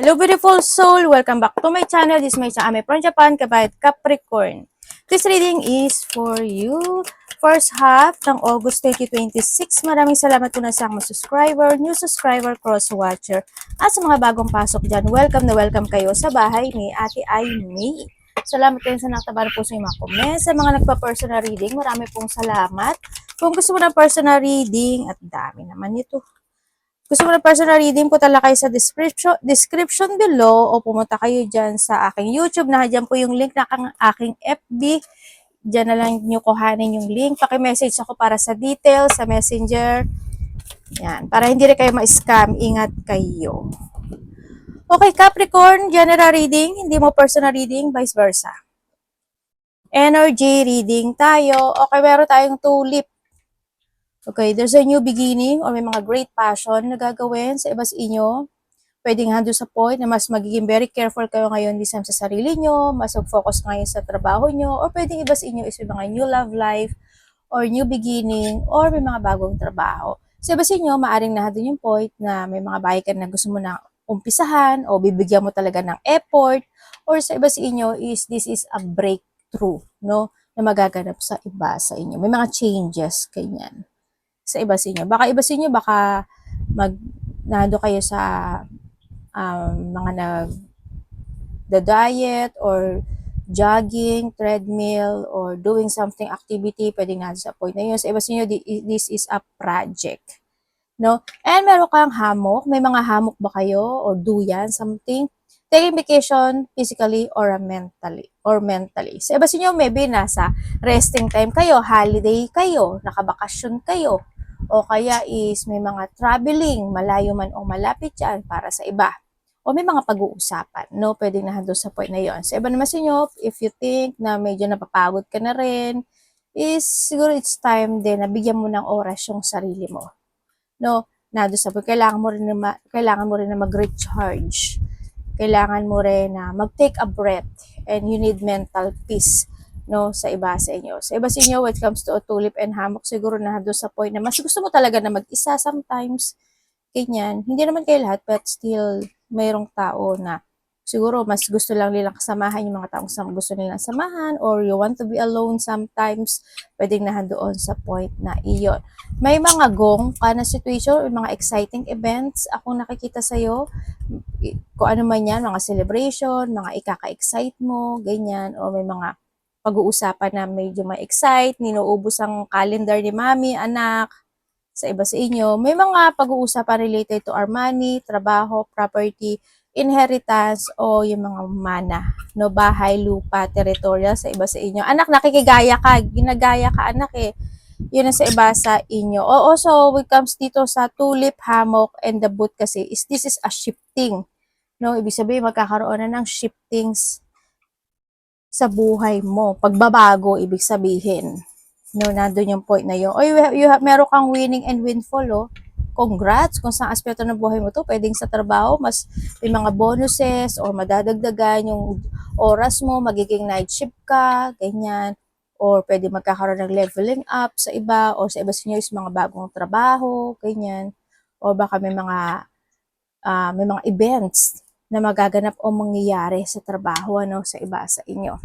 Hello beautiful soul! Welcome back to my channel. This is my channel from Japan, kabayat Capricorn. This reading is for you. First half ng August 2026. Maraming salamat po na sa mga subscriber, new subscriber, cross-watcher. At sa mga bagong pasok dyan, welcome na welcome kayo sa bahay ni Ate Aimee. Salamat din sa nakatabaran po sa mga comments. Sa mga nagpa-personal reading, marami pong salamat. Kung gusto mo ng personal reading, at dami naman ito. Gusto mo ng personal reading, punta lang kayo sa description below o pumunta kayo dyan sa aking YouTube. Nandiyan po yung link ng aking FB. Dyan na lang nyo kuhanin yung link. Paki-message ako para sa details, sa messenger. Yan. Para hindi rin kayo ma-scam. Ingat kayo. Okay, Capricorn, general reading. Hindi mo personal reading, vice versa. Energy reading tayo. Okay, meron tayong tulip. Okay, there's a new beginning or may mga great passion na gagawin sa iba sa inyo. Pwedeng hando sa point na mas magiging very careful kayo ngayon this time sa sarili nyo, mas mag-focus ngayon sa trabaho nyo, or pwedeng iba sa inyo is may mga new love life, or new beginning, or may mga bagong trabaho. Sa iba sa inyo, maaaring nahadon yung point na may mga bagay ka na gusto mo na umpisahan, o bibigyan mo talaga ng effort, or sa iba sa inyo is this is a breakthrough, no? Na magaganap sa iba sa inyo. May mga changes, kanyan. Sa iba sa inyo. Baka iba sa inyo, baka nando kayo sa mga nag-diet or jogging, treadmill, or doing something activity, pwedeng nasa point na yun. Sa iba sa inyo, this is a project. No? And meron kang hammock. May mga hammock ba kayo? Or duyan, something? Taking vacation physically or mentally. Sa iba sa inyo, maybe nasa resting time kayo, holiday kayo, nakabakasyon kayo, o kaya is may mga traveling, malayo man o malapit yan para sa iba. O may mga pag-uusapan, no? Pwedeng nahando sa point na yon. Sa iba naman sa inyo, if you think na medyo napapagod ka na rin, is siguro it's time din na bigyan mo ng oras yung sarili mo. No? Nahando sa point, kailangan mo rin na mag-recharge. Kailangan mo rin na mag-take a breath and you need mental peace, no, sa iba sa inyo. Sa iba sa inyo, when it comes to tulip and hammock, siguro na doon sa point na mas gusto mo talaga na mag-isa sometimes, ganyan. Hindi naman kayo lahat, but still, mayroong tao na siguro mas gusto lang nilang kasamahan yung mga taong gusto nilang samahan, or you want to be alone sometimes, pwedeng nahandoon sa point na iyon. May mga gong ka na situation, or mga exciting events akong nakikita sa'yo, kung ano man yan, mga celebration, mga ikaka-excite mo, ganyan, o may mga pag-uusapan na medyo ma-excite, ninuubos ang calendar ni mami, anak, sa iba sa inyo. May mga pag-uusapan related to our money, trabaho, property, inheritance, o yung mga mana, no, bahay, lupa, territorial sa iba sa inyo. Anak, nakikigaya ka, ginagaya ka anak eh. Yun ang sa iba sa inyo. O also, when it comes dito sa tulip, hammock, and the boot kasi, this is a shifting. No, ibig sabihin, magkakaroon na ng shiftings sa buhay mo. Pagbabago, ibig sabihin. No, nandun yung point na yun. O, meron kang winning and windfall, oh. Congrats kung saan aspeto ng buhay mo to. Pwedeng sa trabaho, mas may mga bonuses or madadagdagan yung oras mo, magiging night shift ka, ganyan. Or pwede magkakaroon ng leveling up sa iba, or sa iba sa inyo is mga bagong trabaho, ganyan. Or baka may mga events na magaganap o mangyayari sa trabaho, ano, sa iba sa inyo.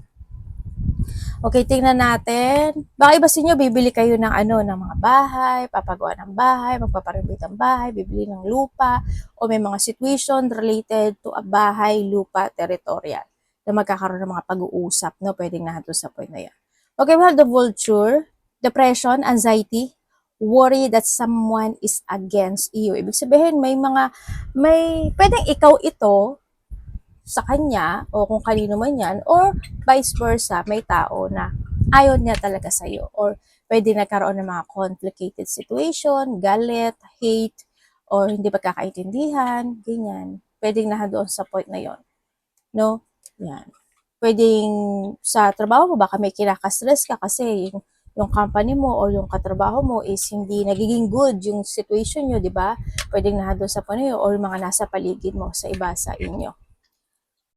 Okay, tingnan natin. Baka iba sa inyo, bibili kayo ng ng mga bahay, papagawa ng bahay, magpaparenovate ng bahay, bibili ng lupa, o may mga situation related to a bahay, lupa, territorial na magkakaroon ng mga pag-uusap, no? Pwedeng nahanto sa point na yan. Okay, we have the vulture, depression, anxiety, worry that someone is against you. Ibig sabihin, pwedeng ikaw ito sa kanya, o kung kanino man yan, or vice versa, may tao na ayaw niya talaga sa'yo, or pwede nagkaroon ng mga complicated situation, galit, hate, or hindi pagkakaintindihan, ganyan. Pwedeng doon sa point na yon, no? Yan. Pwedeng sa trabaho mo, baka may kinaka-stress ka kasi yung company mo o yung katrabaho mo is hindi nagiging good yung situation nyo, di ba? Pwedeng doon sa point na yun, or mga nasa paligid mo sa iba sa inyo.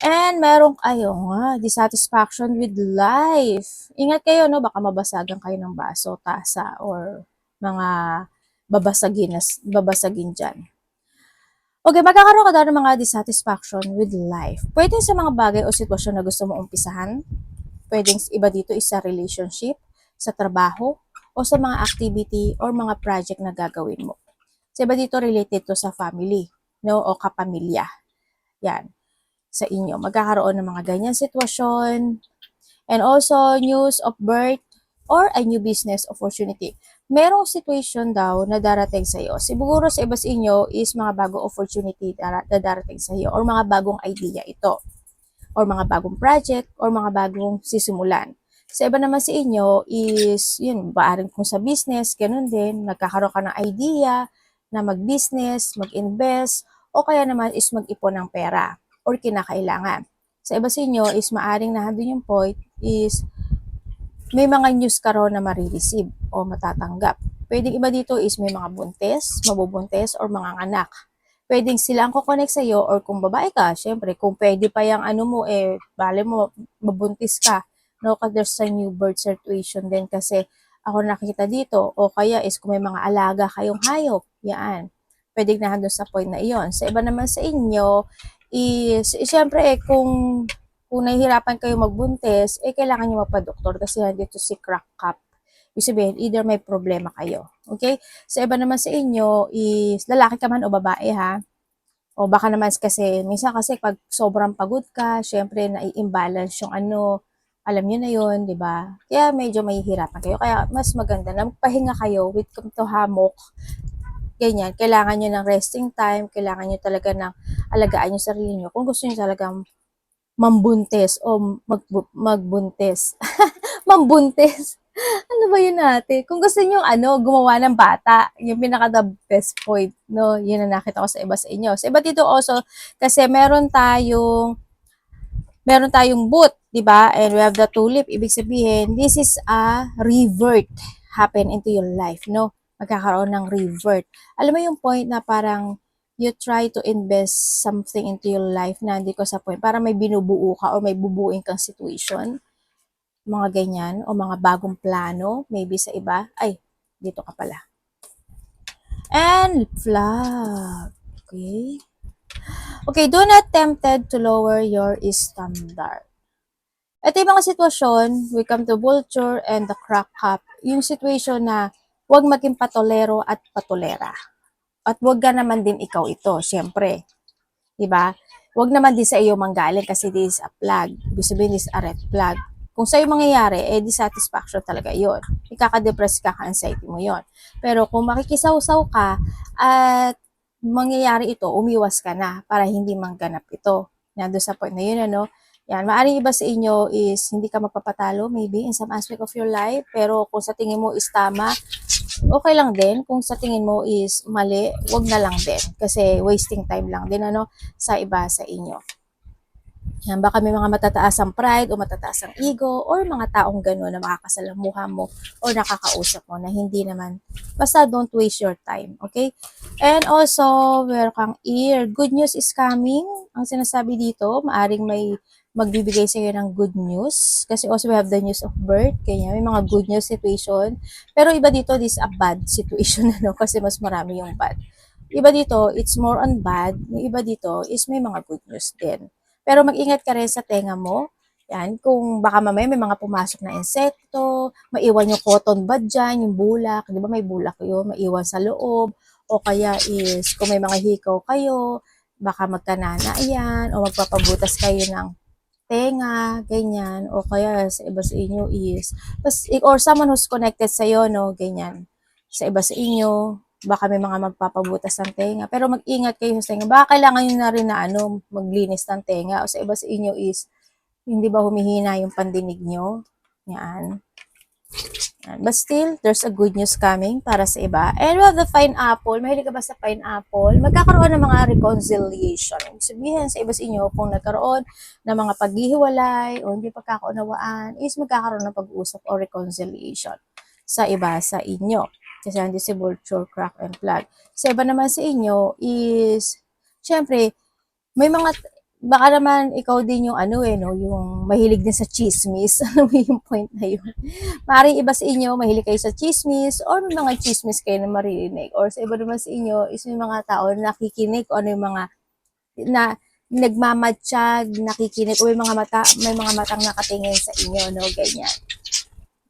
And meron kayo dissatisfaction with life. Ingat kayo, no? Baka mabasagan kayo ng baso, tasa, or mga babasagin dyan. Okay, magkakaroon ka daw ng mga dissatisfaction with life. Pwede sa mga bagay o sitwasyon na gusto mo umpisahan. Pwedeng iba dito is sa relationship, sa trabaho, o sa mga activity or mga project na gagawin mo. Sa iba dito related to sa family, no, o kapamilya. Yan, sa inyo. Magkakaroon ng mga ganyan sitwasyon. And also, news of birth or a new business opportunity. Merong situation daw na darating sa iyo. Siguro sa iba sa inyo is mga bagong opportunity na darating sa iyo or mga bagong idea ito or mga bagong project or mga bagong sisimulan. Sa iba naman sa inyo is, yun, baaring kung sa business, ganun din, nagkakaroon ka ng idea na mag-business, mag-invest, o kaya naman is mag-ipon ng pera or kinakailangan. Sa iba sa inyo is maaring nandun yung point is may mga news ka raw na marireceive o matatanggap. Pwedeng iba dito is may mga buntes, mabubuntes, or mga anak. Pwedeng sila ang kukonect sa iyo or kung babae ka, syempre, kung pwede pa yung ano mo, bale mo, mabuntis ka. No, kasi there's a new birth situation din kasi ako nakikita dito. O kaya is kung may mga alaga kayong hayop, yan. Pwedeng na sa point na iyon. Sa iba naman sa inyo is, syempre, kung nahihirapan kayo magbuntis, kailangan nyo mapadoktor kasi nandito si crack cup. Ibig sabihin, either may problema kayo. Okay? Sa iba naman sa inyo is, lalaki ka man o babae ha, o baka naman kasi, minsan kasi pag sobrang pagod ka, syempre nai-imbalance yung ano, alam nyo na yun, di ba? Kaya medyo mahihirapan kayo. Kaya mas maganda na magpahinga kayo with come to hammock, ganyan. Kailangan nyo ng resting time, kailangan nyo talaga ng alagaan yung sarili nyo. Kung gusto nyo talagang mambuntis o magbuntis. Mambuntis. Ano ba yun natin? Kung gusto niyo gumawa ng bata, yung pinaka the best point, no? Yun ang nakita ko sa iba sa inyo. Sa iba dito also, kasi meron tayong boot, di ba? And we have the tulip. Ibig sabihin, this is a revert happen into your life, no? Magkakaroon ng revert. Alam mo yung point na parang you try to invest something into your life na hindi ko sa point. Para may binubuo ka o may bubuin kang situation. Mga ganyan. O mga bagong plano. Maybe sa iba. Ay, dito ka pala. And flag. Okay. Okay, do not tempted to lower your standard. Ito yung mga sitwasyon, we come to vulture and the crack cup. Yung situation na huwag maging patolero at patolera. At huwag ka naman din ikaw ito, syempre. Diba? Huwag naman din sa iyo manggaling kasi this is a flag. Ibig sabihin this is a red flag. Kung sa'yo mangyayari, dissatisfaction talaga yon. Ikaka-depress, ikaka-anxiety mo yon. Pero kung makikisaw-saw ka at mangyayari ito, umiwas ka na para hindi mangganap ito. Nando sa point na yun, ano? Yan, maaaring iba sa inyo is hindi ka magpapatalo maybe in some aspect of your life, pero kung sa tingin mo is tama, okay lang din. Kung sa tingin mo is mali, wag na lang din. Kasi wasting time lang din sa iba sa inyo. Yan, baka may mga matataas ang pride o matataas ang ego or mga taong gano'n na makakasalamuha mo o nakakausap mo na hindi naman. Basta don't waste your time, okay? And also, meron kang ear. Good news is coming. Ang sinasabi dito, maaring may magbibigay sa iyo ng good news. Kasi also we have the news of birth. Kaya may mga good news situation. Pero iba dito, this is a bad situation. Kasi mas marami yung bad. Iba dito, it's more on bad. Yung iba dito is may mga good news din. Pero mag-ingat ka rin sa tenga mo. Yan, kung baka mamaya may mga pumasok na insekto, maiwan yung cotton bud dyan, yung bulak, di ba may bulak yun, maiwan sa loob, o kaya is, kung may mga hikaw kayo, baka magkanana yan, o magpapabutas kayo ng tenga, ganyan, o kaya sa iba sa inyo is, or someone who's connected sa'yo, no, ganyan, sa iba sa inyo, baka may mga magpapabutas ng tenga. Pero mag-ingat kayo sa tenga. Baka kailangan nyo na rin na maglinis ng tenga. O sa iba sa inyo is, hindi ba humihina yung pandinig nyo? Yan. But still, there's a good news coming para sa iba. And we have the pineapple. Mahilig ka ba sa pineapple? Magkakaroon ng mga reconciliation. Ibig sabihin sa iba sa inyo, kung nagkaroon ng mga paghihiwalay o hindi pagkakaunawaan, is magkakaroon ng pag-uusap o reconciliation sa iba sa inyo. Kasi hindi si vulture, crack, and flag. Sa iba naman sa inyo is, syempre, may mga baka naman ikaw din yung ano eh, no, yung mahilig din sa chismis. Ano mo yung point na yun? Maaaring iba sa inyo, mahilig kayo sa chismis, or may mga chismis kayo na maririnig. Or sa iba naman sa inyo, is yung mga tao na nakikinig, o ano yung mga, na nagmamatsyag, nakikinig, o may mga matang nakatingin sa inyo, no, ganyan.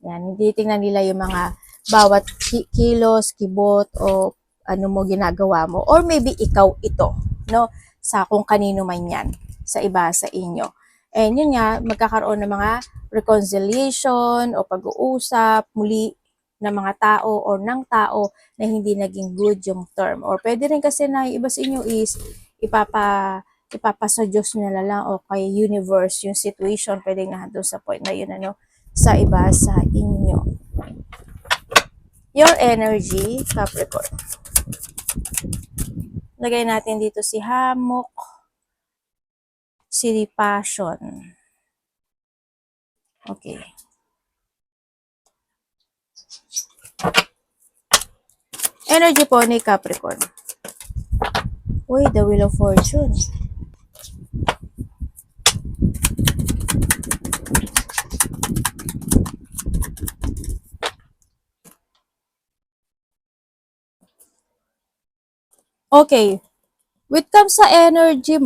Yan, hindi tingnan nila yung mga bawat kilos, kibot, o ano mo ginagawa mo. Or maybe ikaw ito, no? Sa kung kanino man yan, sa iba sa inyo. And yun nga, magkakaroon ng mga reconciliation o pag-uusap muli ng mga tao or ng tao na hindi naging good yung term. Or pwede rin kasi na yung iba sa inyo is ipapasa Diyos na lang o kay universe yung situation, pwedeng nandun sa point na yun, ano, sa iba sa inyo. Your energy, Capricorn. Lagay natin dito si Hamok, si Passion. Okay. Energy po ni Capricorn. Uy, the Wheel of Fortune. Okay. With comes sa energy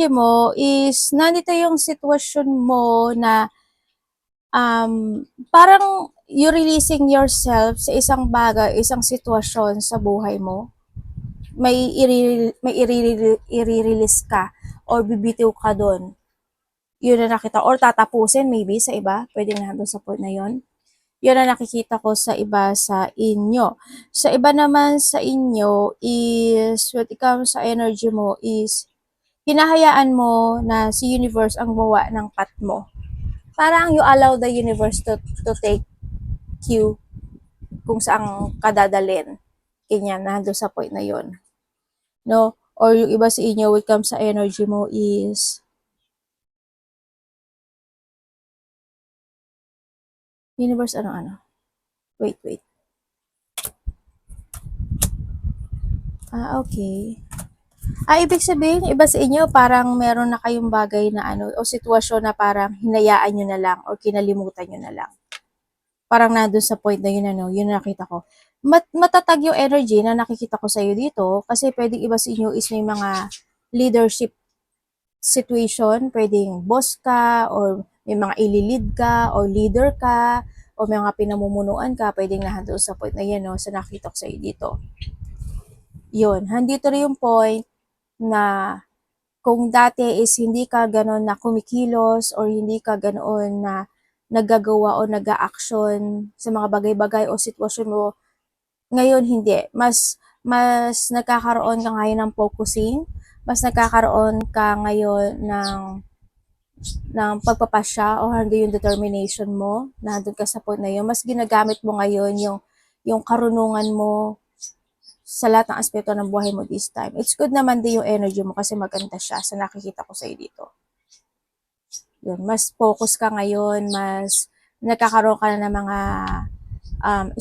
mo is nandito yung sitwasyon mo na parang you releasing yourself sa isang bagay, isang sitwasyon sa buhay mo. May i-release ka or bibitiw ka doon. Yun na nakita. Or tatapusin maybe sa iba. Pwede na doon sa point na yun. Yun na nakikita ko sa iba sa inyo. Sa iba naman sa inyo is, what it comes sa energy mo is, hinahayaan mo na si universe ang gumawa ng path mo. Parang you allow the universe to take you kung saan kadadalin. Ganyan, nandun sa point na yun. No? Or yung iba sa inyo, when it comes sa energy mo is, universe ano? Wait. Okay. Ibig sabihin, iba sa inyo, parang meron na kayong bagay na ano, o sitwasyon na parang hinayaan nyo na lang, or kinalimutan nyo na lang. Parang nandun sa point na yun, ano, yun nakita ko. Matatag yung energy na nakikita ko sa iyo dito, kasi pwedeng iba sa inyo is may mga leadership situation, pwedeng boss ka, or may mga ililid ka, or leader ka, o may mga pinamumunuan ka, pwedeng nahandun sa point na yan, no, sa nakita ko sa iyo dito. Yun, handito rin yung point na kung dati is hindi ka gano'n na kumikilos or hindi ka ganoon na naggagawa o nag-a-action sa mga bagay-bagay o sitwasyon mo, ngayon hindi. Mas nagkakaroon ka ngayon ng focusing, mas nagkakaroon ka ngayon ng pagpapasya o hanggang yung determination mo, nandun ka sa point na yun, mas ginagamit mo ngayon yung karunungan mo sa lahat ng aspeto ng buhay mo this time. It's good naman din yung energy mo kasi maganda siya sa nakikita ko sa iyo dito. Yun, mas focus ka ngayon, mas nagkakaroon ka na ng mga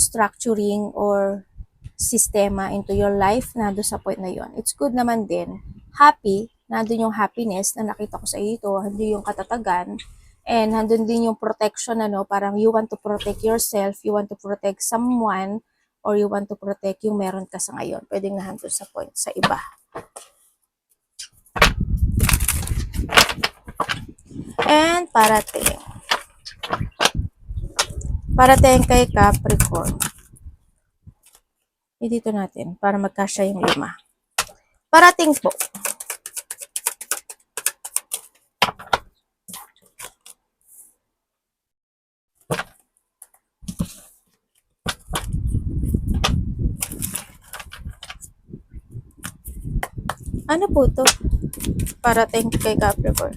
structuring or sistema into your life na doon sa point na yon. It's good naman din. Happy, nandun yung happiness na nakita ko sa iyo ito, nandun yung katatagan, and nandun din yung protection, ano, parang you want to protect yourself, you want to protect someone, or you want to protect yung meron ka sa ngayon. Pwedeng nahandun sa point sa iba. And parating kay Capricorn. Dito natin para magkasya yung 5. Parating po. Ano po to? Parating kay Capricorn.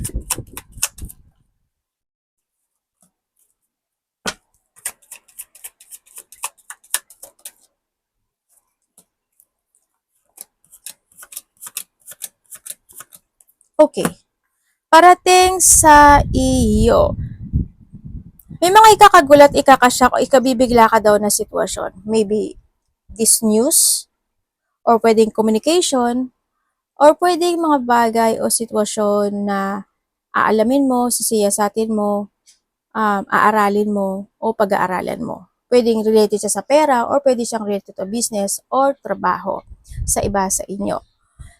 Okay. Parating sa iyo. May mga ikakagulat, ikakasyak, o ikabibigla ka daw na sitwasyon. Maybe this news, or pwedeng communication, Or pwede mga bagay o sitwasyon na aalamin mo, sisiyasatin mo, aaralin mo, o pag-aaralan mo. Pwedeng related siya sa pera or pwede siyang related to business or trabaho sa iba sa inyo.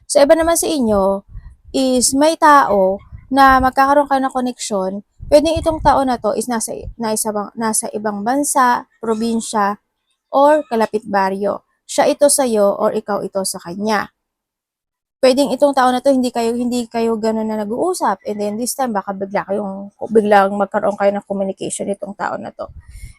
Sa iba naman sa inyo is may tao na magkakaroon kayo ng koneksyon. Pwedeng itong tao na to is nasa ibang bansa, probinsya, or kalapit baryo. Siya ito sa iyo or ikaw ito sa kanya. Pwedeng itong tao na to hindi kayo gano'n na nag-uusap, and then this time baka biglang magkaroon kayo ng communication nitong tao na to.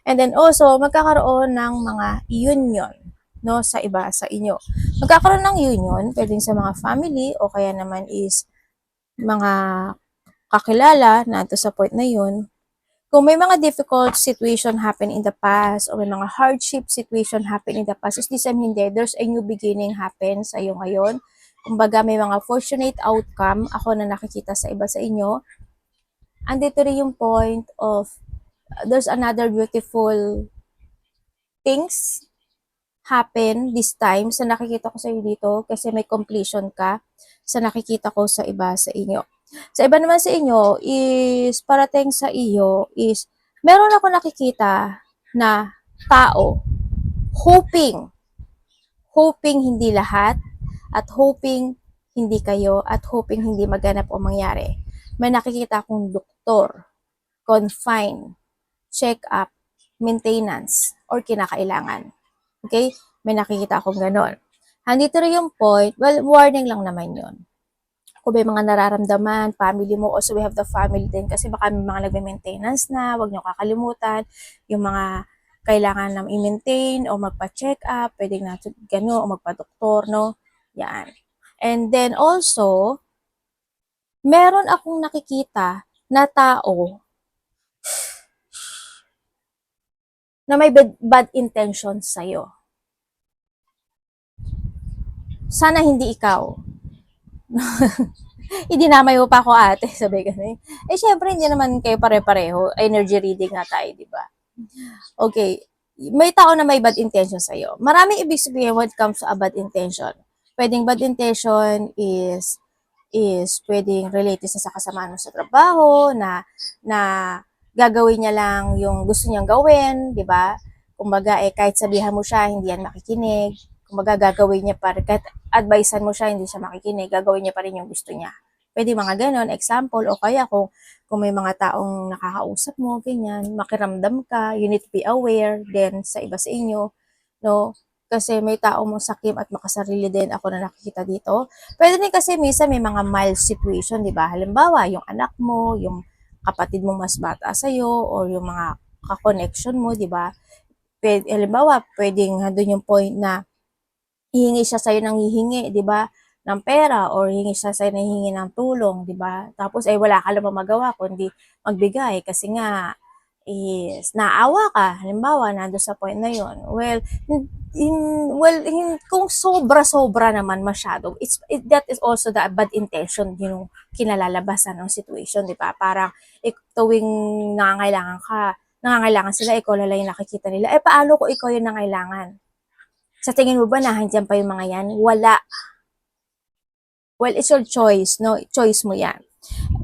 And then also magkakaroon ng mga union, no, sa iba sa inyo. Magkakaroon ng union pwedeng sa mga family o kaya naman is mga kakilala na to sa point na yun. Kung may mga difficult situation happen in the past or may mga hardship situation happen in the past, is this time hindi, there's a new beginning happen sa iyo ngayon. Kumbaga may mga fortunate outcome ako na nakikita sa iba sa inyo. Andito rin yung point of there's another beautiful things happen this time sa nakikita ko sa iyo dito kasi may completion ka sa nakikita ko sa iba sa inyo. Sa iba naman sa inyo is parating sa iyo is meron ako nakikita na tao hoping hindi lahat at hoping hindi kayo at hoping hindi maganap o mangyari. May nakikita akong doktor, confine, check-up, maintenance, or kinakailangan. Okay? May nakikita akong ganon. Handito rin yung point, well, warning lang naman yun. Kung may mga nararamdaman, family mo, also we have the family din kasi baka may mga nagme-maintenance na, wag nyo kakalimutan, yung mga kailangan na i-maintain o magpa-check up, pwedeng na gano'n o magpa-doktor, no? Yan. And then also, meron akong nakikita na tao na may bad intentions sa'yo. Sana hindi ikaw. Idinamay mo pa ako ate, sabi ganun. Eh syempre hindi naman kayo pare-pareho, energy reading nga tayo, di ba? Okay, may tao na may bad intention sa'yo. Maraming ibig sabihin when it comes to a bad intention. Pwedeng bad intention is pwedeng related sa kasamaan mo sa trabaho, na gagawin niya lang yung gusto niyang gawin, di ba? Kumbaga, kahit sabihan mo siya, hindi yan makikinig. Kumbaga, gagawin niya pa rin, kahit advisean mo siya, hindi siya makikinig, gagawin niya pa rin yung gusto niya. Pwede mga ganon, example, o kaya kung may mga taong nakakausap mo, ganyan, makiramdam ka, you need to be aware, then sa iba sa inyo, no? Kasi may tao mong sakim at makasarili din ako na nakikita dito. Pwede din kasi minsan may mga mild situation, di ba? Halimbawa, yung anak mo, yung kapatid mo mas bata sa'yo, or yung mga ka-connection mo, di ba? Halimbawa, pwedeng doon yung point na hihingi siya sa'yo ng hihingi, di ba? Ng pera, or hihingi siya sa'yo ng hihingi ng tulong, di ba? Tapos ay wala ka lang magawa kundi magbigay kasi nga is naawa ka, halimbawa, nando sa point na yon. Well, kung sobra-sobra naman masyado, that is also the bad intention, yung kinalalabasan ng situation, di ba? Parang tuwing nangangailangan sila, ikaw lang yung nakikita nila. Eh, paano kung ikaw yung nangailangan? Sa tingin mo ba na handyan pa yung mga yan? Wala. Well, it's your choice, no? Choice mo yan.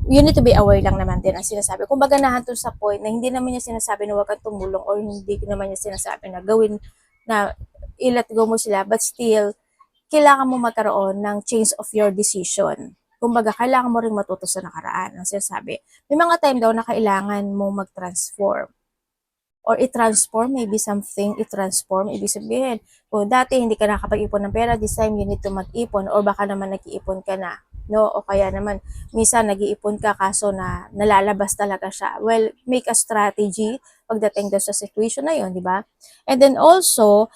You need to be aware lang naman din ang sinasabi. Kung baga nahanto sa point na hindi naman niya sinasabi na huwag kang tumulong or hindi naman niya sinasabi na gawin na i-let go mo sila, but still, kailangan mo magkaroon ng change of your decision. Kumbaga, kailangan mo rin matuto sa nakaraan. Ang sinasabi, may mga time daw na kailangan mo mag-transform or i-transform, maybe something, i-transform, ibig sabihin, kung dati hindi ka nakapag-ipon ng pera, this time you need to mag-ipon, or baka naman nag-iipon ka na, no? O kaya naman, minsan nag-iipon ka kaso na nalalabas talaga siya. Well, make a strategy pagdating daw sa situation na yon, di ba? And then also,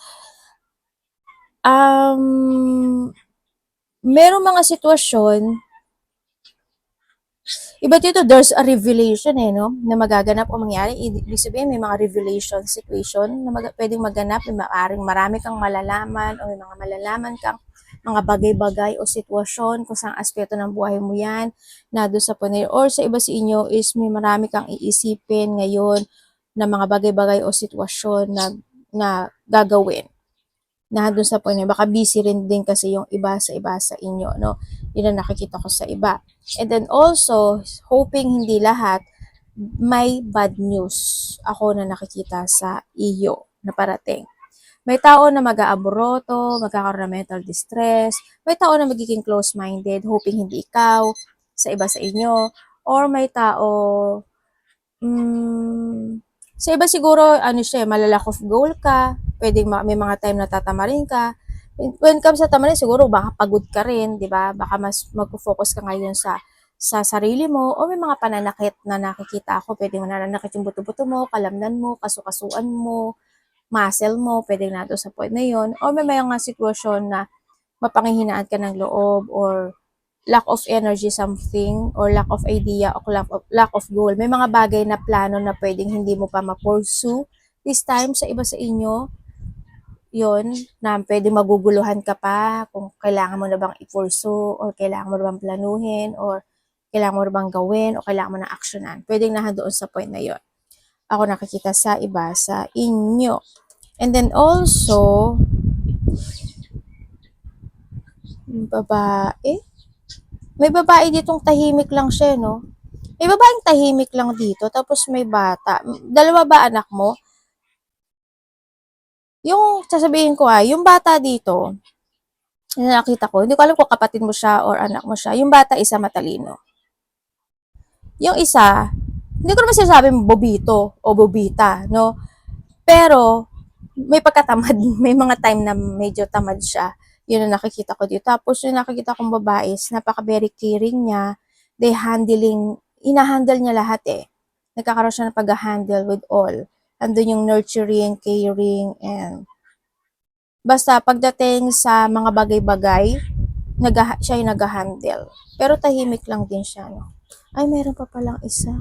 merong mga sitwasyon, iba dito, there's a revelation no? Na magaganap o mangyari. Ibig sabihin, may mga revelation situation na pwedeng maganap. Marami kang malalaman o may mga malalaman kang mga bagay-bagay o sitwasyon kung saan aspeto ng buhay mo yan na doon sa punay. Or sa iba sa inyo is may marami kang iisipin ngayon na mga bagay-bagay o sitwasyon na gagawin. na dun sa point na baka busy rin din kasi yung iba sa inyo, no? Yun ang nakikita ko sa iba. And then also, hoping hindi lahat, may bad news ako na nakikita sa iyo na parating. May tao na mag-aabroto, magkakaroon ng mental distress, may tao na magiging close-minded, hoping hindi ikaw, sa iba sa inyo, or may tao, sa iba siguro, ano siya, malalack of goal ka, pwedeng may mga time na tatamarin ka. When it comes sa tamarin, siguro baka pagod ka rin, di ba? Baka mas mag-focus ka ngayon sa sarili mo, o may mga pananakit na nakikita ako, pwedeng nananakit yung buto-buto mo, kalamnan mo, kasukasuan mo, muscle mo, pwedeng nato sa point na yon, o may mga sitwasyon na mapanghihinaan ka ng loob, or lack of energy something, or lack of idea, o lack of goal. May mga bagay na plano na pwedeng hindi mo pa ma-pursue this time sa iba sa inyo, yon na pwedeng maguguluhan ka pa kung kailangan mo na bang i-pursue, or kailangan mo na bang planuhin, or kailangan mo na bang gawin, o kailangan mo na actionan. Pwedeng doon sa point na yon. Ako nakikita sa iba sa inyo. And then also, babae. May babae ditong tahimik lang siya, no? May babaeng tahimik lang dito, tapos may bata. Dalawa ba anak mo? Yung, sasabihin ko yung bata dito, yung nakita ko, hindi ko alam kung kapatid mo siya or anak mo siya. Yung bata, isa matalino. Yung isa, hindi ko naman sinasabing bobito o bobita, no? Pero, may pagkatamad. May mga time na medyo tamad siya. Yun ang nakikita ko dito. Tapos, yung nakikita kong babae is napaka very caring niya. Inahandle niya lahat eh. Nagkakaroon siya ng pag-handle with all. Andun yung nurturing, caring, and basta pagdating sa mga bagay-bagay, siya yung nag-handle. Pero tahimik lang din siya, no? Ay, meron pa palang isa.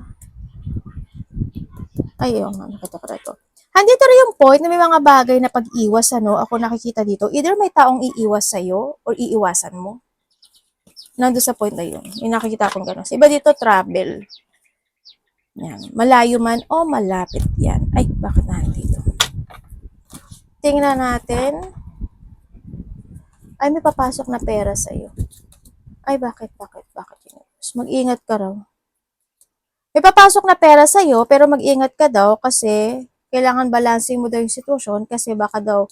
Ay, yun, nakita ko na ito. Handito rin yung point na may mga bagay na pag-iwas, ako nakikita dito. Either may taong iiwas sa'yo or iiwasan mo. Nandun sa point na yun. Yung nakikita kong gano'n. Iba dito, travel. Yan. Malayo man o malapit yan. Ay, bakit nandito? Tingnan natin. Ay, may papasok na pera sa'yo. Ay, bakit yun? Mag-ingat ka raw. May papasok na pera sa'yo, pero mag-ingat ka daw kasi kailangan balancing mo daw yung sitwasyon kasi baka daw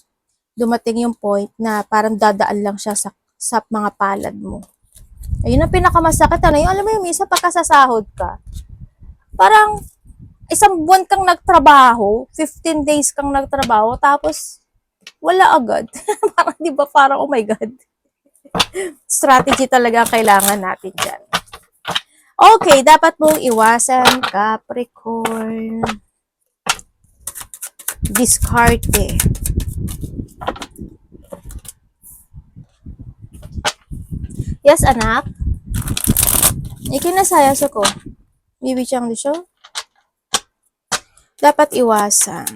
dumating yung point na parang dadaan lang siya sa mga palad mo. Ayun ang pinakamasakit. Yung alam mo yung isa pagkasasahod ka, parang isang buwan kang nagtrabaho, 15 days kang nagtrabaho, tapos wala agad. Parang di ba parang oh my God. Strategy talaga kailangan natin dyan. Okay, dapat mong iwasan, Capricorn. Diskarte. Yes, anak. Ikinasayas ako. Bibicang di siya. Dapat iwasan.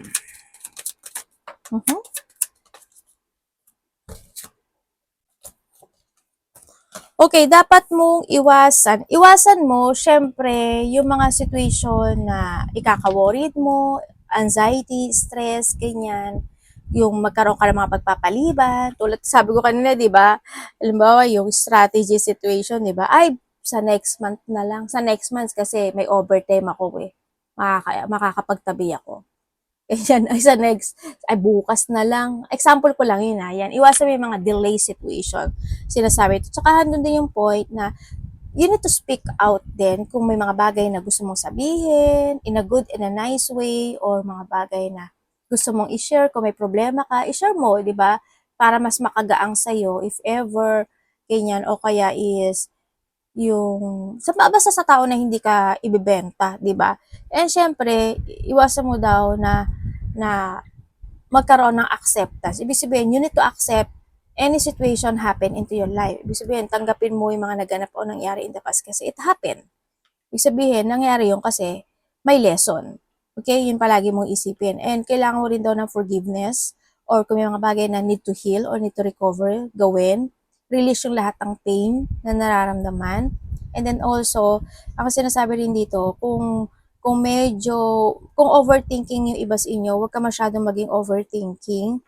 Okay, dapat mong iwasan. Iwasan mo, syempre, yung mga situation na ikaka-worried mo, anxiety, stress, ganyan. Yung magkaroon ka ng mga pagpapaliban. Tulad, sabi ko kanina, di ba? Halimbawa, yung strategy situation, di ba? Ay, sa next month na lang. Sa next month kasi may overtime ako eh. Makakapagtabi ako. Yan, ay sa next, ay bukas na lang. Example ko lang yun yan. Iwasan mo yung mga delay situation. Sinasabi ito. Tsaka handun din yung point na you need to speak out din kung may mga bagay na gusto mong sabihin in a good and a nice way, or mga bagay na gusto mong i-share. Kung may problema ka, i-share mo, di ba? Para mas makagaang sa'yo if ever, ganyan, o kaya is yung basta sa tao na hindi ka ibebenta, 'di ba? And syempre, iwasan mo daw na magkaroon ng acceptance. Ibig sabihin, you need to accept any situation happen into your life. Ibig sabihin, tanggapin mo yung mga naganap o nangyari in the past kasi it happened. Ibig sabihin, nangyari yun kasi may lesson. Okay? Yun palagi mong isipin. And kailangan mo rin daw ng forgiveness, or kung may mga bagay na need to heal or need to recover, gawin. Release yung lahat ng pain na nararamdaman. And then also, ako sinasabi rin dito, kung overthinking yung iba sa inyo, huwag ka masyadong maging overthinking.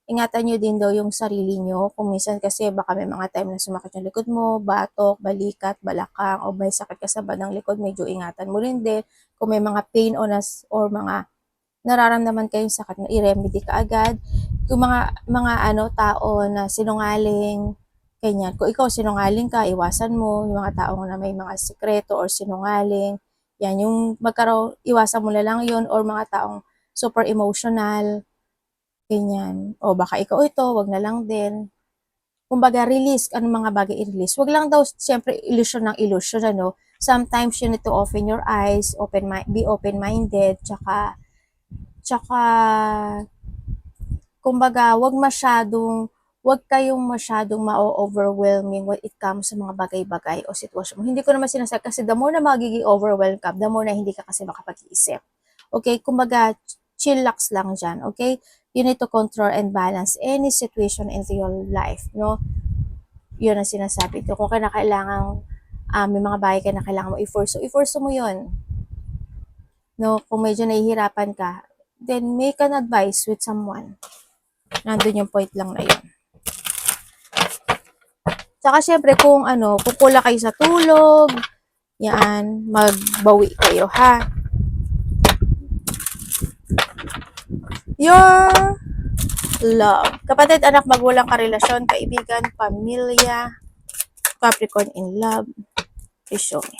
ingatan nyo din daw yung sarili nyo. Kung minsan kasi baka may mga time na sumakit yung likod mo, batok, balikat, balakang, o may sakit ka sa bandang likod, medyo ingatan mo rin din. Kung may mga pain or mga nararamdaman kayong sakit na i-remedy ka agad. Kung mga tao na sinungaling, ganyan. Kung ikaw sinungaling ka, iwasan mo yung mga tao na may mga sikreto or sinungaling. Yan, yung iwasan mo na lang yun, or mga taong super emotional, ganyan. O baka ikaw ito, wag na lang din. Kumbaga, release, anong mga bagay i-release. Wag lang daw, siyempre, illusion ng illusion, ano. Sometimes you need to open your eyes, be open-minded, tsaka, kumbaga, wag kayong masyadong ma-overwhelming when it comes sa mga bagay-bagay o sitwasyon mo. Hindi ko naman sinasabi kasi the more na magiging overwhelmed ka, the more na hindi ka kasi makapag-iisip. Okay? Kumbaga, chillax lang dyan. Okay? You need to control and balance any situation into your life. No? Yun ang sinasabi ko. Kung kailangan may mga bagay ka na kailangan mo i-force, so i-force mo yun. No? Kung medyo nahihirapan ka, then make an advice with someone. Nandun yung point lang na yun. Tsaka syempre kung kung kayo sa tulog, yan, magbawi kayo ha. Your love. Kapatid, anak, magulang, karelasyon, kaibigan, pamilya, Capricorn in love. Please show me.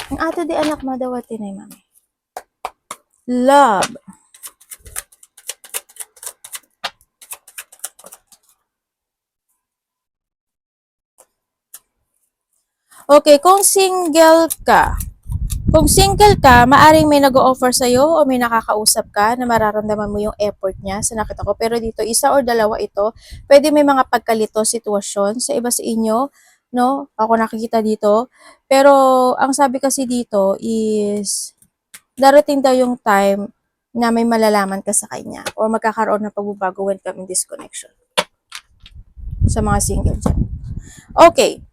Ang ato di anak madawati na yung mami. Love. Okay, kung single ka, maaring may nag-o-offer sa'yo o may nakakausap ka na mararamdaman mo yung effort niya sa nakita ko. Pero dito, isa or dalawa ito, pwede may mga pagkalito sitwasyon sa iba sa inyo, no? Ako nakikita dito. Pero, ang sabi kasi dito is, darating daw yung time na may malalaman ka sa kanya or magkakaroon ng pagbabago when come in this connection. Sa mga single dyan. Okay.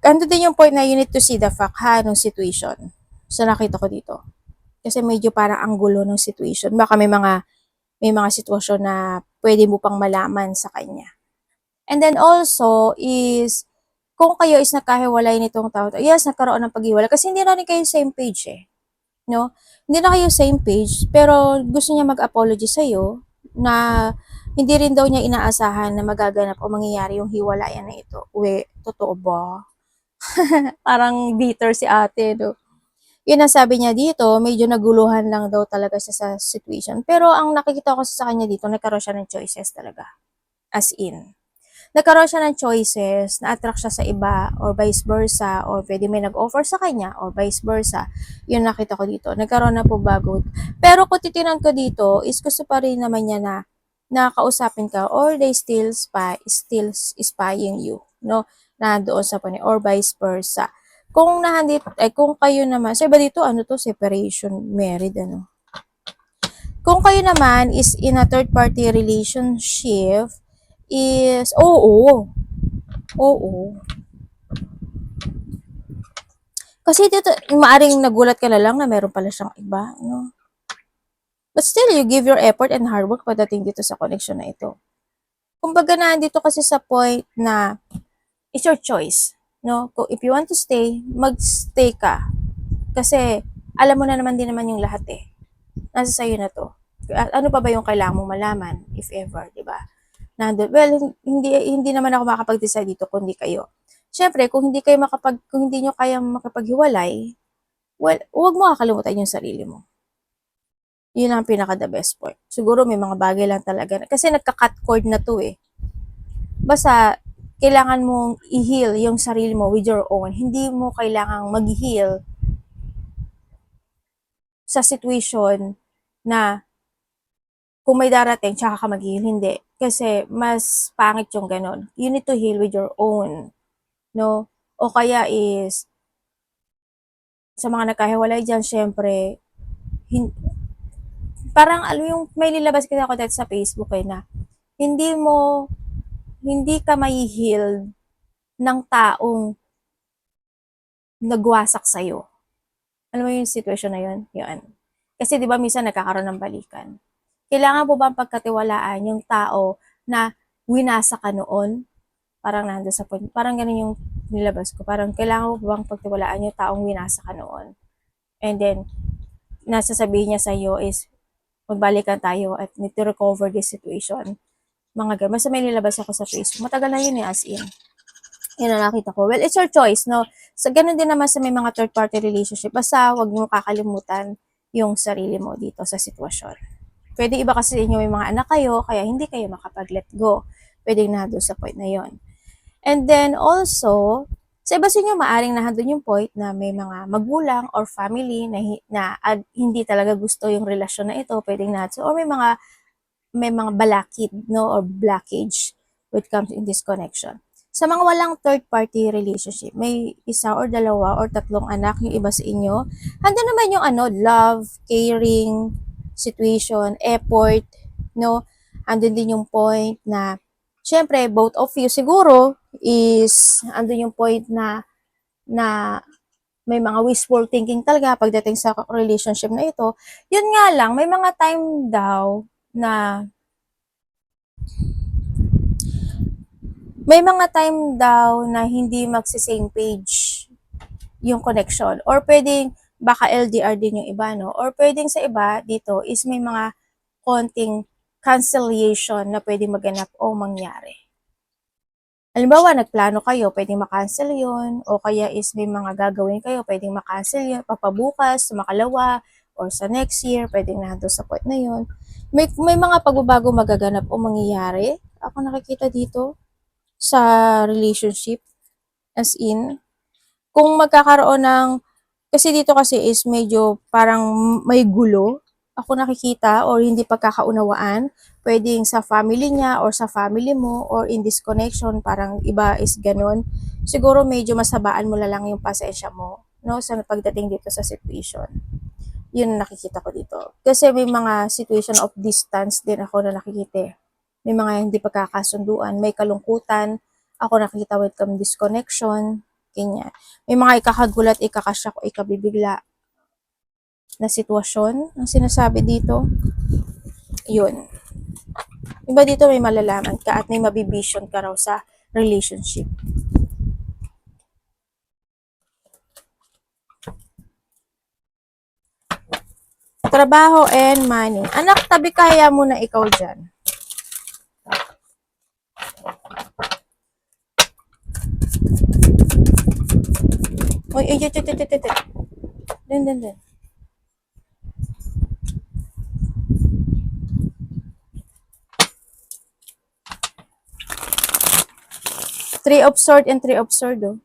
Ando din yung point na you need to see the fact ha, ng situation. So, nakita ko dito. Kasi medyo parang ang gulo ng situation. Baka may mga sitwasyon na pwede mo pang malaman sa kanya. And then also is, kung kayo is nagkahiwalay nitong tao, yes, nagkaroon ng paghiwalay. Kasi hindi na rin kayo same page eh. No? Hindi na kayo same page, pero gusto niya mag-apology sa'yo na hindi rin daw niya inaasahan na magaganap o mangyayari yung hiwalayan na ito. Uwe, totoo ba? Parang bitter si ate, no? Yun ang sabi niya dito, medyo naguluhan lang daw talaga siya sa situation. Pero ang nakikita ko sa kanya dito, nagkaroon siya ng choices talaga. As in. Nagkaroon siya ng choices, na-attract siya sa iba, or vice versa, or pwede may nag-offer sa kanya, or vice versa. Yun nakita ko dito. Nagkaroon na po bago. Pero kung titinan ko dito, is gusto pa rin naman niya na nakakausapin ka, or they still spying you. No? Na doon sa pani, or vice versa. Kung kung kayo naman, sa iba dito, separation, married, Kung kayo naman is in a third party relationship, is, oo. Kasi dito, maaring nagulat ka na lang na meron pala siyang iba, no? But still, you give your effort and hard work pagdating dito sa connection na ito. Kumbaga nandito kasi sa point na it's your choice, no? Kung if you want to stay, mag-stay ka. Kasi alam mo na naman din naman yung lahat eh. Nasa sayo na to. Ano pa ba yung kailangan mong malaman if ever, 'di ba? Well, hindi naman ako makapag-decide dito kundi kayo. Syempre, kung hindi nyo kayang makapaghiwalay, well, huwag mo kakalimutan yung sarili mo. Yun ang pinaka the best point. Siguro may mga bagay lang talaga. Kasi nagka-cut cord na to eh. Basta, kailangan mong i-heal yung sarili mo with your own. Hindi mo kailangang mag-heal sa situation na kung may darating, tsaka ka mag-heal. Hindi. Kasi, mas pangit yung ganon. You need to heal with your own. No? O kaya is, sa mga nagkahiwalay dyan, syempre, parang alam yung may nilabas kasi ako dati sa Facebook na hindi mo, hindi ka mai-heal ng taong nagwasak sa'yo. Alam mo yung situation na yun? Yun. Kasi di ba minsan nagkakaroon ng balikan. Kailangan mo bang pagkatiwalaan yung tao na winasa ka noon? Parang nandun sa point. Parang ganun yung nilabas ko. Parang kailangan mo bang pagtiwalaan yung taong winasa ka noon? And then, nasasabihin niya sa iyo is, magbalikan tayo at need to recover this situation. Mga ganun. Basta may nilabas ako sa Facebook. Matagal na yun as in. Yun ang nakita ko. Well, it's your choice, no? So, ganun din naman sa may mga third-party relationship. Basta, huwag niyo kakalimutan yung sarili mo dito sa sitwasyon. Pwede iba kasi sa inyo may mga anak kayo, kaya hindi kayo makapag-let go. Pwede na doon sa point na yon. And then also, sa iba sa inyo, maaring nandun yung point na may mga magulang or family na hindi talaga gusto yung relasyon na ito, pwedeng na. So, or may mga balakid, no, or blockage when it comes in this connection. Sa mga walang third-party relationship, may isa or dalawa or tatlong anak yung iba sa inyo, handa naman yung love, caring, situation, effort, no? Andun din yung point na, syempre, both of you siguro is, andun yung point na may mga wishful thinking talaga pagdating sa relationship na ito. Yun nga lang, may mga time daw na hindi magsi-same page yung connection. Or pwedeng baka LDR din yung iba, no? Or pwedeng sa iba dito is may mga konting cancellation na pwedeng maganap o mangyari. Halimbawa, nagplano kayo, pwedeng makancel yun, o kaya is may mga gagawin kayo, pwedeng makancel yun, papabukas, sa makalawa, or sa next year, pwedeng nando sa point na yun. May mga pagbabago magaganap o mangyayari. Ako nakikita dito sa relationship, as in, kung magkakaroon ng, kasi dito kasi is medyo parang may gulo, ako nakikita, or hindi pagkakaunawaan, pwedeng sa family niya, or sa family mo, or in this connection, parang iba is ganun. Siguro medyo masabaan mo na lang yung pasensya mo, no, sa pagdating dito sa situation. Yun nakikita ko dito. Kasi may mga situation of distance din ako na nakikita. May mga hindi pagkakasunduan, may kalungkutan, ako nakikita with disconnection, ganyan. May mga ikakagulat, ikakasyak o ikabibigla na sitwasyon ang sinasabi dito. Yun. Iba dito may malalaman ka at may mabivision ka raw sa relationship. Trabaho and money. Anak, tabi kaya muna ikaw dyan. Uy, ay, din. 3 of sword and 3 of sword, oh.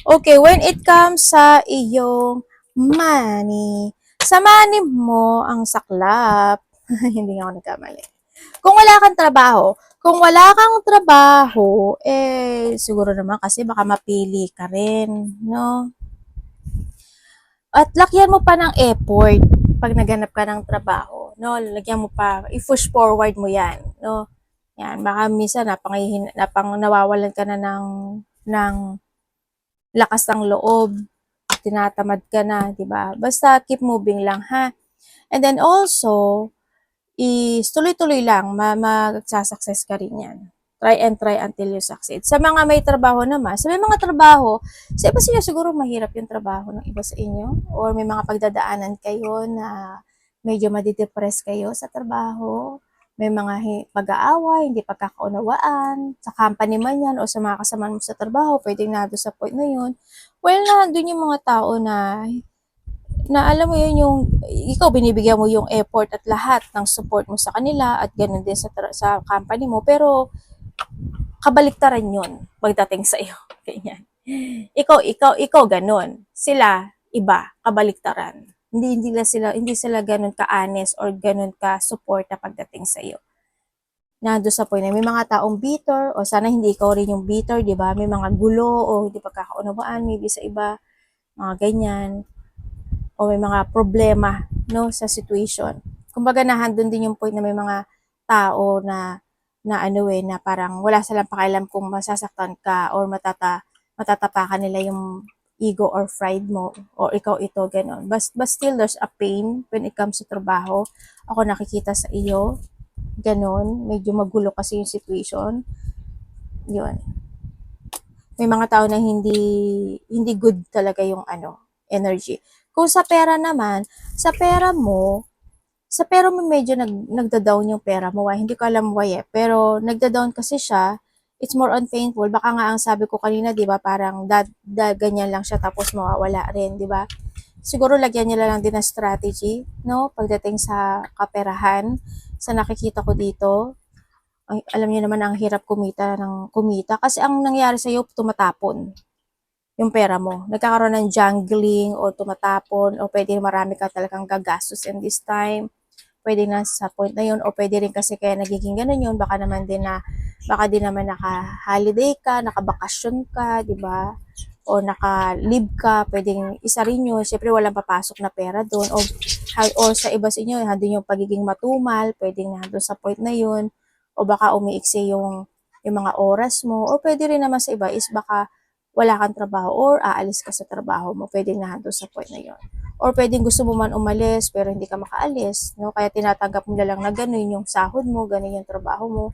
Okay, when it comes sa iyong money, sa money mo ang saklap. Hindi nga ako nagkamali. Kung wala kang trabaho, siguro naman kasi baka mapili ka rin, no? At lakyan mo pa ng effort pag naganap ka ng trabaho, no? Lagyan mo pa, i-push forward mo yan, no? Yan, baka minsan nawawalan ka na ng lakas ng loob, tinatamad ka na, 'di ba? Basta keep moving lang, ha. And then also is tuloy-tuloy lang, magsasucess ka rin 'yan. Try and try until you succeed. Sa mga may trabaho naman, sa may mga trabaho, sa iba sa siguro mahirap yung trabaho ng iba sa inyo, or may mga pagdadaanan kayo na medyo madidepress kayo sa trabaho, may mga pag-aaway, hindi pagkakaunawaan, sa company man yan o sa mga kasama mo sa trabaho, pwedeng nado sa point na yun. Well, nandun yung mga tao na alam mo yun, yung ikaw binibigyan mo yung effort at lahat ng support mo sa kanila at ganun din sa company mo, pero kabaliktaran yun pagdating sa iyo. Ganyan. Ikaw ganun. Sila, iba, kabaliktaran. Hindi sila ganun ka-honest or ganun ka-suporta pagdating sa iyo. Nando sa point na may mga taong bitter o sana hindi ikaw rin yung bitter, 'di ba? May mga gulo o hindi pagkakaunawaan maybe sa iba, mga ganyan, o may mga problema no sa situation. Kumbaga nahandun din yung point na may mga tao na parang wala silang pakialam kung masasaktan ka or matatapakan nila yung ego or pride mo or ikaw ito ganon. But still there's a pain when it comes to trabaho. Ako nakikita sa iyo ganon, medyo magulo kasi yung situation. Yun. May mga tao na hindi good talaga yung energy. Kung sa pera naman, sa pera mo medyo nagda-down yung pera mo. Hindi ko alam why eh. Pero nagda-down kasi siya. It's more on painful. Baka nga ang sabi ko kanina, 'di ba, parang ganyan lang siya tapos mawawala rin, 'di ba? Siguro lagyan nila lang din ng strategy, no? Pagdating sa kaperahan, sa nakikita ko dito, ay, alam niyo naman ang hirap kumita kasi ang nangyari sa iyo tumatapon yung pera mo. Nagkakaroon ng jungling o tumatapon o pwede marami ka talagang gagastos in this time. Pwede na sa point na yun o pwede rin kasi kaya nagiging ganun yun. Baka din naman naka-holiday ka, naka-bakasyon ka, di ba? O naka-leave ka, pwedeng isa rin yun. Siyempre walang papasok na pera doon. O sa iba sa inyo, handun yung pagiging matumal, pwedeng nandun sa point na yun. O baka umiiksi yung mga oras mo. O pwede rin naman sa iba is baka wala kang trabaho or aalis ka sa trabaho mo, pwedeng nandun sa point na yon. Or pwedeng gusto mo man umalis pero hindi ka makaalis, no? Kaya tinatanggap mo na lang na ganun yung sahod mo, ganun yung trabaho mo.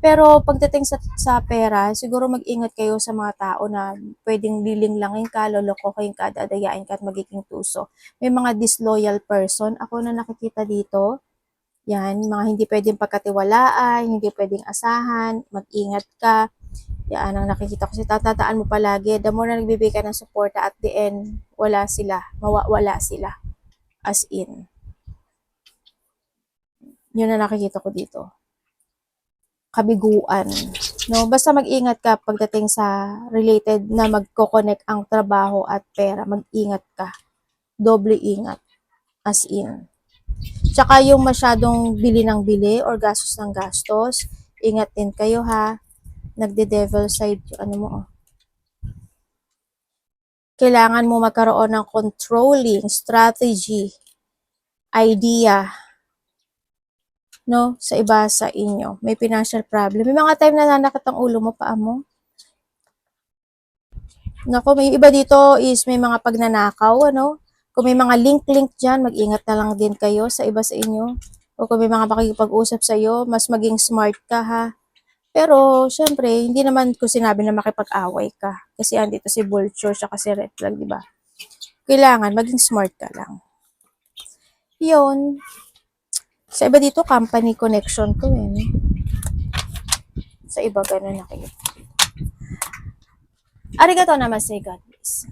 Pero pagdating sa pera, siguro mag-ingat kayo sa mga tao na pwedeng lilinglangin ka, lolokohin ka, dadayain ka at magiging tuso. May mga disloyal person ako na nakikita dito. Yan, mga hindi pwedeng pagkatiwalaan, hindi pwedeng asahan, mag-ingat ka. Yan ang nakikita ko. Kasi tatandaan mo palagi, the more na nagbibigay ka ng suporta at the end, wala sila. Mawawala sila. As in. Yun na nakikita ko dito. Kabiguan. No, basta mag-ingat ka pagdating sa related na magko-connect ang trabaho at pera. Mag-ingat ka. Doble ingat. As in. Tsaka yung masyadong bili ng bili or gastos ng gastos, ingat din kayo ha. Nagde-devil side yung ano mo. Kailangan mo magkaroon ng controlling strategy, idea, no, sa iba sa inyo. May financial problem. May mga time na nanakit ang ulo mo, paa mo. Nako, may iba dito is may mga pagnanakaw, ano. Kung may mga link dyan, mag-ingat na lang din kayo sa iba sa inyo. O kung may mga makikipag-usap sa iyo, mas maging smart ka ha. Pero, syempre, hindi naman ko sinabi na makipag-away ka. Kasi andito si vulture, siya kasi red flag, di ba? Kailangan, maging smart ka lang. Yun. Sa iba dito, company connection to eh. Sa iba, ganun na kayo. Arigato namaste, God bless.